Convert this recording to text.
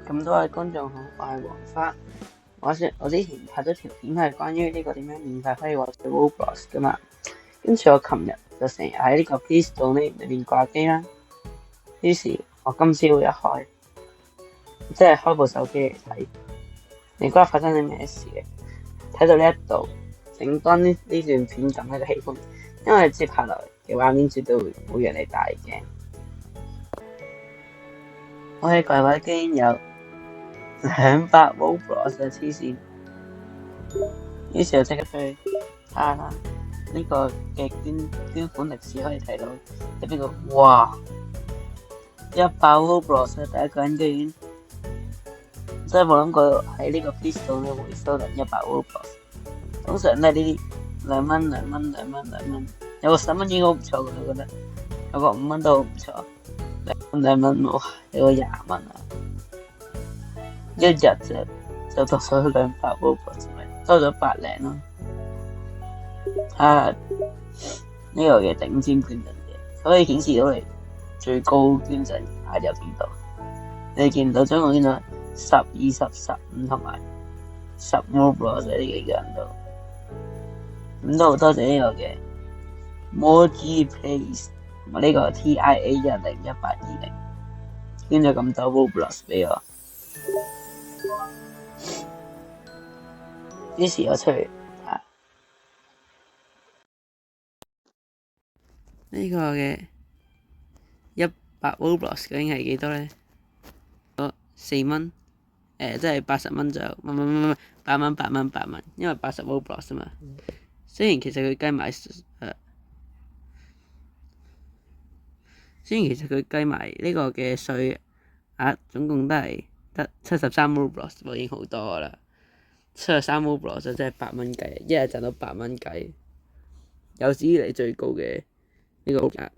咁多位觀眾好，我係黃花。我之前拍咗條片係關於呢個點樣免費可以獲取 Roblox 噶嘛，跟住我琴日就成日喺呢個 Please Donate 裏邊掛機啦。於是我今朝一開，即係開部手機嚟睇，你估下發生咗咩事嘅？睇到呢一度，整當呢段片咁嘅氣氛，因為接下來嘅畫面絕對會讓你大驚。我嘅櫃位居然有200 Roblox 嘅黐線，於是就即刻去睇下啦。呢個嘅捐款歷史可以睇到喺邊個？哇！100 Roblox 第一個人居然真係冇諗過喺呢個 Please 度咧回收到100 Roblox。通常都係呢啲2蚊，有個10蚊已經好唔錯嘅，我覺得有個5蚊都好唔錯。2蚊哇，有個20蚊啊！一日就多咗200 Roblox，多咗100零咯。睇下呢個嘅頂尖捐贈者，可以顯示到你最高捐贈額有幾多。你見唔到總共見到10、20、15同埋10 Roblox 呢幾個人度。咁都好多謝呢個嘅 Moji Place 同埋呢個 TIA101820捐咗咁多 Roblox 俾我。於是我出去睇下呢個嘅100 Roblox 究竟係幾多咧？4蚊，即係80蚊就唔8蚊，因為80 Roblox 啊嘛。雖然其實佢計埋呢個嘅稅額，總共都係得73 Roblox， 已經好多噶啦。73 Roblox 就真係8蚊雞，一日賺到8蚊雞，有史以嚟最高嘅呢個額。